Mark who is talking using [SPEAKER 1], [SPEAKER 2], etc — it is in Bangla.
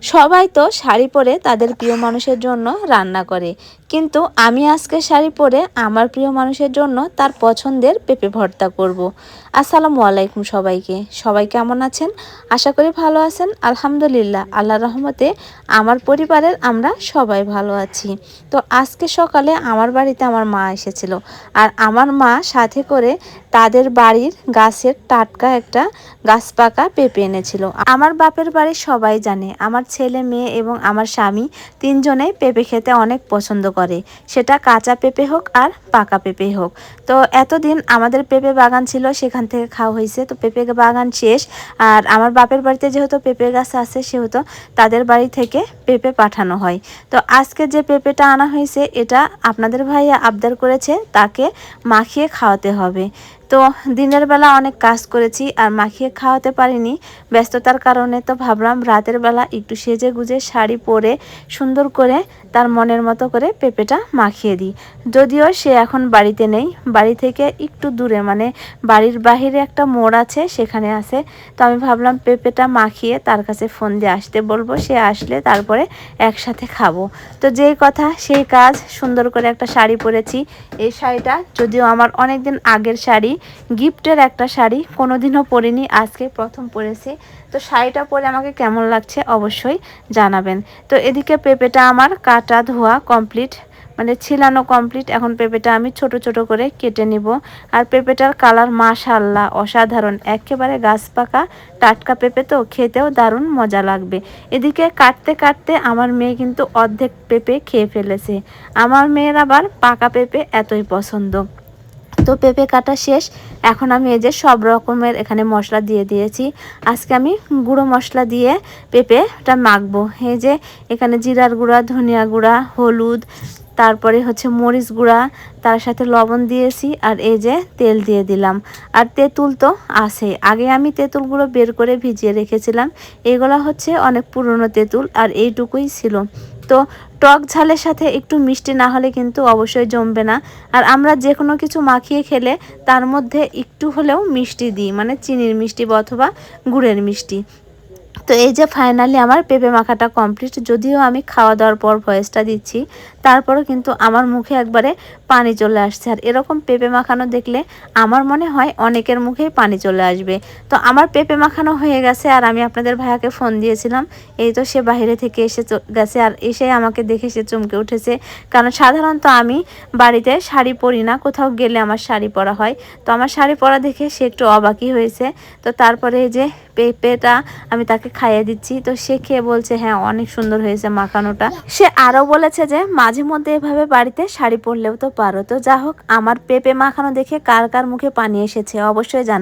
[SPEAKER 1] সবাই তো শাড়ি পরে তাদের প্রিয় মানুষের জন্য রান্না করে, কিন্তু আমি আজকে শাড়ি পরে আমার প্রিয় মানুষের জন্য তার পছন্দের পেঁপে ভর্তা করব। আসসালামু আলাইকুম সবাইকে। সবাই কেমন আছেন? আশা করি ভালো আছেন। আলহামদুলিল্লাহ, আল্লাহর রহমতে আমার পরিবারের আমরা সবাই ভালো আছি। তো আজকে সকালে আমার বাড়িতে আমার মা এসেছিল, আর আমার মা সাথে করে তাদের বাড়ির গাছের টাটকা একটা গাছ পাকা পেঁপে এনেছিল। আমার বাপের বাড়ির সবাই জানে আমার ছেলে মেয়ে এবং আমার স্বামী তিনজনেই পেঁপে খেতে অনেক পছন্দ করে, সেটা কাঁচা পেঁপে হোক আর পাকা পেঁপে হোক। তো এতদিন আমাদের পেঁপে বাগান ছিল, সেখান থেকে খাওয়া হয়েছে। তো পেঁপে বাগান শেষ, আর আমার বাপের বাড়িতে যেহেতু পেঁপে গাছ আছে সেহেতু তাদের বাড়ি থেকে পেঁপে পাঠানো হয়। তো আজকে যে পেঁপেটা আনা হয়েছে এটা আপনাদের ভাইয়া আবদার করেছে তাকে মাখিয়ে খাওয়াতে হবে। তো দিনের বেলা অনেক কাজ করেছি আর মাখিয়ে খাওয়াতে পারিনি ব্যস্ততার কারণে। তো ভাবলাম রাতের বেলা একটু সেজে গুজে শাড়ি পরে সুন্দর করে তার মনের মতো করে পেঁপেটা মাখিয়ে দিই। যদিও সে এখন বাড়িতে নেই, বাড়ি থেকে একটু দূরে, মানে বাড়ির বাহিরে একটা মোড় আছে সেখানে আছে। তো আমি ভাবলাম পেঁপেটা মাখিয়ে তার কাছে ফোন দিয়ে আসতে বলবো, সে আসলে তারপরে একসাথে খাবো। তো যেই কথা সেই কাজ, সুন্দর করে একটা শাড়ি পরেছি। এই শাড়িটা যদিও আমার অনেক দিন আগের শাড়ি, গিফটের একটা শাড়ি, কোনোদিনও পরিনি, আজকে প্রথম পরেছি। তো শাড়িটা পরে আমাকে কেমন লাগছে অবশ্যই জানাবেন। তো এদিকে পেঁপেটা আমার কাটা ধোয়া কমপ্লিট, মানে ছিলানো কমপ্লিট। এখন পেঁপেটা আমি ছোট ছোট করে কেটে নিব। আর পেঁপেটার কালার মাশাআল্লাহ অসাধারণ, একেবারে গাছ পাকা টাটকা পেঁপে, তো খেতেও দারুণ মজা লাগবে। এদিকে কাটতে কাটতে আমার মেয়ে কিন্তু অর্ধেক পেঁপে খেয়ে ফেলেছে। আমার মেয়ের আবার পাকা পেঁপে এতই পছন্দ। তো পেঁপে কাটা শেষ, এখন আমি এই যে সব রকমের এখানে মশলা দিয়ে দিয়েছি। আজকে আমি গুঁড়ো মশলা দিয়ে পেঁপেটা মাখবো। এই যে এখানে জিরার গুঁড়া, ধনিয়া গুঁড়া, হলুদ, তারপরে হচ্ছে মরিচ গুঁড়া, তার সাথে লবণ দিয়েছি, আর এই যে তেল দিয়ে দিলাম। আর তেঁতুল তো আছে, আগে আমি তেঁতুলগুলো বের করে ভিজিয়ে রেখেছিলাম। এগুলো হচ্ছে অনেক পুরনো তেঁতুল, আর এইটুকুই ছিল। তো টক ঝালের সাথে একটু মিষ্টি না হলে কিন্তু অবশ্যই জমবে না। আর আমরা যে কোনো কিছু মাখিয়ে খেলে তার মধ্যে একটু হলেও মিষ্টি দিই, মানে চিনির মিষ্টি অথবা গুড়ের মিষ্টি। তো এই যে ফাইনালি আমার পেঁপে মাখাটা কমপ্লিট। যদিও আমি খাওয়া দাওয়ার পর ভয়েসটা দিচ্ছি, তারপরেও কিন্তু আমার মুখে একবারে পানি চলে আসছে। আর এরকম পেঁপে মাখানো দেখলে আমার মনে হয় অনেকের মুখেই পানি চলে আসবে। তো আমার পেঁপে মাখানো হয়ে গেছে, আর আমি আপনাদের ভাইয়াকে ফোন দিয়েছিলাম। এই তো সে বাইরে থেকে এসে গেছে, আর এসে আমাকে দেখে সে চমকে উঠেছে। কারণ সাধারণত আমি বাড়িতে শাড়ি পরি না, কোথাও গেলে আমার শাড়ি পরা হয়। তো আমার শাড়ি পরা দেখে সে একটু অবাকই হয়েছে। তো তারপরে এই যে পেঁপেটা আমি তাকে খাইয়ে দিচ্ছি। তো সে খেয়ে বলছে হ্যাঁ অনেক সুন্দর হয়েছে মাখানোটা। সে আরও বলেছে যে মাঝে মধ্যে এভাবে বাড়িতে শাড়ি পরলেও তো পারো। তো যা হোক, আমার পেঁপে মাখানো দেখে কার কার মুখে পানি এসেছে অবশ্যই জানা।